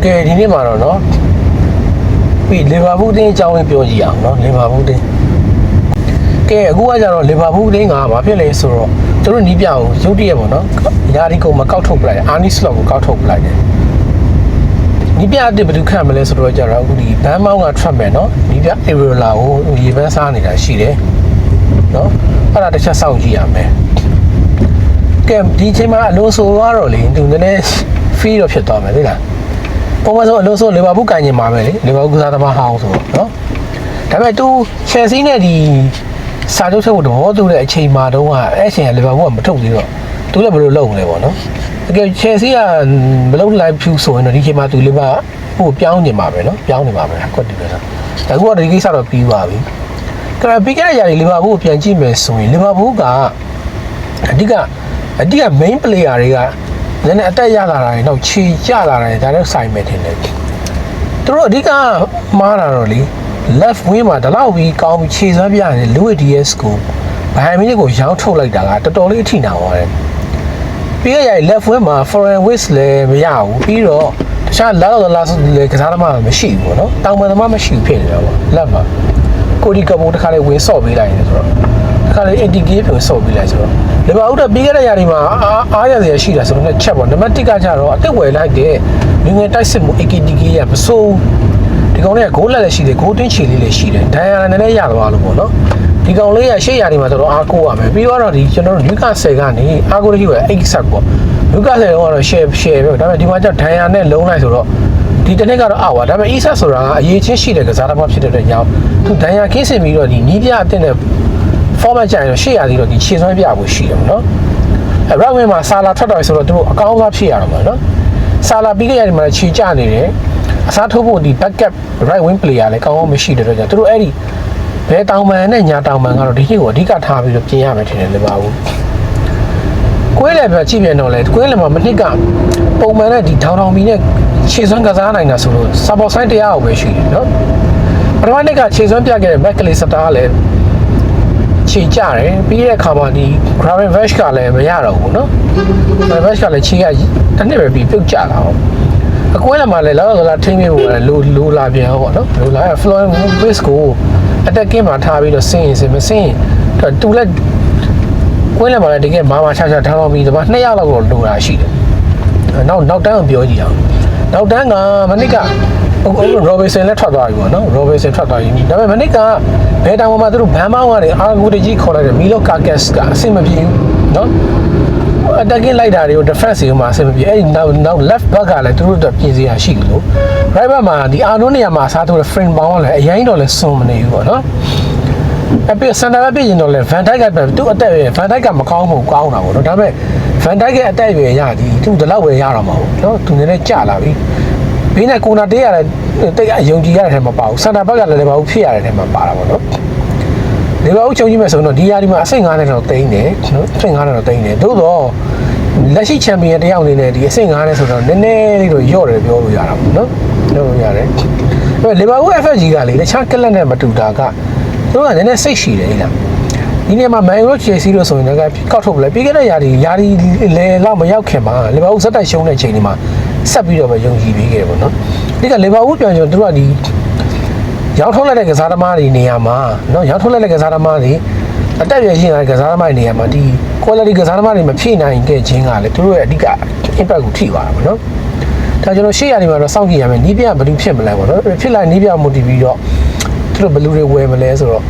ကဲဒီနေ့မှာတော့เนาะပြီးလီဗာပူးတင်းအကြောင်းလေးပြောကြည့်အောင်เนาะလီဗာပူးတင်းကဲအခုကကြတော့လီဗာပူးတင်းကဘာဖြစ်လဲဆိုတော့သူတို့နီးပြအောင်ရုတ်တရက်ပေါ့နော်ယာဒီကိုမကောက်ထုတ်ပလိုက်အာနီစလော့ကိုကောက်ထုတ်ပလိုက်တယ်နီးပြအတစ်ဘယ်သူခန့်မလဲဆိုတော့ကြတော့အခုဒီဘန်းမောင်းကထွက်မယ်နော်နီးပြအေရိုလာကိုရေပန်းစားနေတာရှိတယ်နော်အဲ့ဒါတစ်ချက်စောင့်ကြည့်ရမယ်ကဲဒီချိန်မှာအလုံးဆိုတော့လေသူနည်းနည်း free တော့ဖြစ်သွားမယ်သိလားပုံမှန်ဆိုအလုံးဆိုလီဗာပူးကန်ကျင်မှာပဲလေလီဗာပူးကစားသမားဟောင်းဆိုတော့နော်ဒါပေမဲ့သူချယ်ဆီနဲ့ဒီစာချုပ်ချုပ်တော့သူ့ရဲ့အချိန်မှာတော့အဲ့ချိန်ကလီဗာပူးကမထုတ်သေးတော့သူလည်းဘယ်လိုလုပ်မလဲပေါ့နော်တကယ်ချယ်ဆီကမလုပ်လိုက်ဖြူဆိုရင်တော့ဒီချိန်မှာသူလီဗာပူးပြောင်းနေမှာပဲနော်ပြောင်းနေမှာပဲကွက်တီပဲအခုကဒီကိစ္စတော့ပြီးပါပြီကဲပြီးခဲ့တဲ့ຢာတွေလီဗာပူးကိုပြန်ကြည့်မယ်ဆိုရင်လီဗာပူးကအဓိက main player တွေကနည်းနည်းအတက်ရလာတာတွေတော့ခြေကျလာတာတွေဒါလည်းဆိုင်မယ်ထင်တယ်သူတို့အဓိကမှားတာတော့လေ left wing မှာဒီလောက်ပြီးကောင်းပြီးခြေစွမ်းပြရတယ် Luis Diaz ကိုဘိုင်မင်းကိုရောင်းထုတ်လိုက်တာကတော်တော်လေးအထိနာသွားတယ်ပြီးရ left wing မှာ foreign wis လည်းမရဘူးပြီးတော့တခြားလာတော့လာလေကစားသမားမရှိဘူးပေါ့နော်တောင်ပန်သမားမရှိဖြစ်နေတာပေါ့ left မှာကိုဒီကဘိုတခါလေးဝင်ဆော့ပေးလိုက်တယ်ဆိုတော့တခါလေး indicate ကိုဆော့ပေးလိုက်ဆိုတော့ဒီမှာဥဒပြီးခဲ့တဲ့ຢာဒီမှာအားရစရာရှိတာဆိုတော့ချက်ပေါ့နံပါတ်1ကကြတော့အသက်ဝယ်လိုက်တဲ့ငငယ်တိုက်စစ်မှု AKTK ရမစိုးဒီကောင်လေးကဂိုးလက်လည်းရှိတယ်ဂိုးတင်းချီလေးလည်းရှိတယ်ဒိုင်ယာနည်းနည်းရသွားလို့ပေါ့နော်ဒီကောင်လေးကရှေ့ຢာဒီမှာတော်တော်အားကိုးရမယ်ပြီးတော့ဒီကျွန်တော်တို့နျူကာဆယ်ကနေအားကိုးရှိရ8ဆက်ပေါ့နျူကာဆယ်ကတော့ share ပဲဒါပေမဲ့ဒီမှာကျဒိုင်ယာနဲ့လုံးလိုက်ဆိုတော့ဒီတစ်နေ့ကတော့အောက်ပါဒါပေမဲ့ ESA ဆိုတာကအရေးချင်းရှိတဲ့ကစားသမားဖြစ်တဲ့အတွက်ကြောင့်သူဒိုင်ယာခင်းစင်ပြီးတော့ဒီနီးပြအတင်းတဲ့ format ကြရင်တော့ရှေ့ရသေးတော့ဒီခြေစွမ်းပြဖို့ရှိတယ်ပေါ့နော်အဲ right wing မှာဆာလာထွက်တော့ဆိုတော့သူတို့အကောင်းစားဖြစ်ရတော့မှာနော်ဆာလာပြီးခဲ့ရတဲ့မှာခြေကျနေတယ်အစားထိုးဖို့ဒီ backup right wing player လည်းကောင်းအောင်မရှိတဲ့တော့ကြောင့်သူတို့အဲ့ဒီဘဲတောင်ပန်နဲ့ညာတောင်ပန်ကတော့ဒီခေတ်ကိုအဓိကထားပြီးတော့ပြင်ရမယ်ထင်တယ်လေပါဘူးကွေးလည်းပဲကြည့်ပြန်တော့လေကွေးလည်းမှာမနစ်ကပုံမှန်နဲ့ဒီထောင်မီနဲ့ခြေစွမ်းကစားနိုင်တာဆိုလို့စာပေါ်ဆိုင်တရားအောင်ပဲရှိတယ်နော်ပထမနှစ်ကခြေစွမ်းပြခဲ့တဲ့ McAllister ကလည်းခြေကြတယ်ပြီးတဲ့အခါမှာဒီ Gravenberch ကလည်းမရတော့ဘူးเนาะ Gravenberch ကလည်းခြေကတစ်နှစ်ပဲပြီးပြုတ်ကျလာအောင်အကွဲလည်းမှလည်းလာထိမ့်မိဖို့လိုလာပြန်ပေါ့เนาะလိုလာ Florian Wirtz ကို attacking မှာထားပြီးတော့ဆင်းရင်မဆင်းရင်တူလက်ကွဲလည်းမှလည်းတကယ်မာချထားတော့ပြီးဒီမှာ2ယောက်လောက်တော့လိုတာရှိတယ်နောက်တန်းကိုပြောကြည့်အောင်နောက်တန်းကမနစ်ကRobinson လည်းထွက်သွားပြီပေါ့နော် Robinson ထွက်သွားပြီဒါပေမဲ့မနစ်ကဘယ်တောင်မှာသူတို့ဘန်းမောင်းကနေအာဂူတကြီးခေါ်လိုက်တယ်မီလိုကာကက်စ်ကအဆင်မပြေဘူးနော် attacking လိုက်တာတွေကို defense တွေမှာအဆင်မပြေအဲ့ဒီနောက် left back ကလည်းသူတို့တော့ပြင်စရာရှိတယ်လို့ right back မှာဒီအာနိုနေရာမှာအစားထိုးတဲ့ frame ပေါင်းကလည်းအရင်တော့လည်းစွန်မနေဘူးပေါ့နော်အပြည့် center back ပြင်တော့လည်း Van Dijk ကသူ့အသက်ရ Van Dijk ကမကောင်းဘူးကောင်းတာပေါ့နော်ဒါပေမဲ့ Van Dijk ရဲ့အသက်ရရသည်သူဒီလောက်ပဲရတော့မှာပေါ့နော်သူနည်းနည်းကျလာပြီဘေးနဲ့ကိုနာတေးရတယ်တိတ်အယုံကြည်ရတဲ့ထဲမှာပါဘူးစန်တာဘက်ကလည်းလေဘာဘူးဖြစ်ရတဲ့ထဲမှာပါတာပေါ့နော်လေဘာဘူးချုပ်ကြည့်မယ်ဆိုတော့ဒီယာဒီမှာအဆင့်9နဲ့တော့တိန်းတယ်နော်အဆင့်9နဲ့တော့တိန်းတယ်သို့တော့လက်ရှိချန်ပီယံတယောက်အနေနဲ့ဒီအဆင့်9နဲ့ဆိုတော့နည်းနည်းလေးတော့ညော့တယ်ပြောလို့ရတာပေါ့နော်ပြောလို့ရတယ်ဒါပေမဲ့လေဘာဘူး FFG ကလေတခြားကလပ်နဲ့မတူတာကသူကနည်းနည်းစိတ်ရှိတယ်လားဒီနေ့မှာ Man United Chelsea လို့ဆိုရင်လည်းကောက်ထုတ်ပလဲပြီးခဲ့တဲ့ယာဒီလေလောက်မရောက်ခင်မှာလေဘာဘူးစက်တိုက်ရှုံးတဲ့ချိန်ဒီမှာဆက်ပြီးတော့ပဲယုံကြည်ပေးခဲ့တယ်ပေါ့နော်ဒီကလီဗာပူးပြန်ကျွန်တော်တို့ကဒီရောက်ထုတ်လိုက်တဲ့ကစားသမားတွေနေရာမှာနော်ရောက်ထုတ်လိုက်တဲ့ကစားသမားတွေအတက်ရရှိတဲ့ကစားသမားတွေနေရာမှာဒီ quality ကစားသမားတွေမဖြည့်နိုင်ခဲ့ခြင်းကလည်းသူတို့ရဲ့အဓိက impact ကိုထိသွားတာပေါ့နော်ဒါကျွန်တော်ရှေ့ရနေမှာတော့စောင့်ကြည့်ရမယ်နီးပြဘယ်လိုဖြစ်မလဲပေါ့နော်ဖြစ်လိုက်နီးပြမိုတီပြီးတော့သူတို့ဘယ်လိုတွေဝယ်မလဲဆိုတော့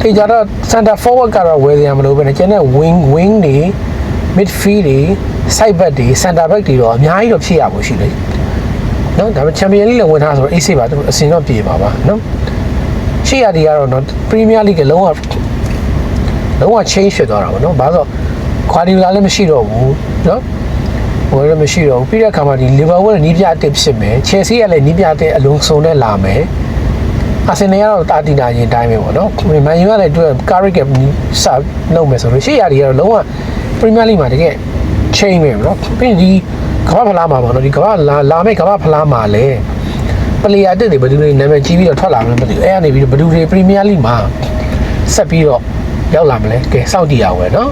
ဒီကြတော့ center forward ကတော့ဝယ်ရမလို့ပဲကျန်တဲ့ wing တွေ midfield တွေ side back တွေ center back တွေတော့အများကြီးတော့ဖြစ်ရဖို့ရှိတယ်နော်ဒါပေမဲ့ Champions League လည်းဝင်ထားဆိုတော့ AC ပါသူအစင်တော့ပြေပါပါနော်ရှေ့ရဒီကတော့နော် Premier League လုံးဝ change ဖြစ်သွားတာပေါ့နော်ဘာလို့ Guardiola လည်းမရှိတော့ဘူးနော်ဟိုလည်းမရှိတော့ဘူးပြီးတဲ့အခါမှာဒီ Liverpool နဲ့နီးပြအတစ်ဖြစ်မယ် Chelsea ကလည်းနီးပြအတစ်အလုံးစုံနဲ့လာမယ်အာဆင်နယ်ကတော့တာတီနာရင်တိုင်းပဲပေါ့နော်မန်ယူကလည်းသူက Carrick ကစလုပ်မယ်ဆိုလို့ရှေ့ရဒီကတော့လုံးဝ Premier League မှာတကယ် change ပဲပေါ့နော်ပြီးဒီကမ္ဘာဖလားမှာပေါ့နော်ဒီကမ္ဘာလာမယ့်ကမ္ဘာဖလားမှာလည်းပလေယာတက်တွေဘယ်သူတွေနာမည်ကြီးပြီးတော့ထွက်လာမလဲမသိဘူးအဲ့ကနေပြီးတော့ဘယ်သူတွေပရီးမီးယားလိမှာဆက်ပြီးတော့ရောက်လာမလဲကဲစောင့်ကြည့်ရအောင်ပဲနော်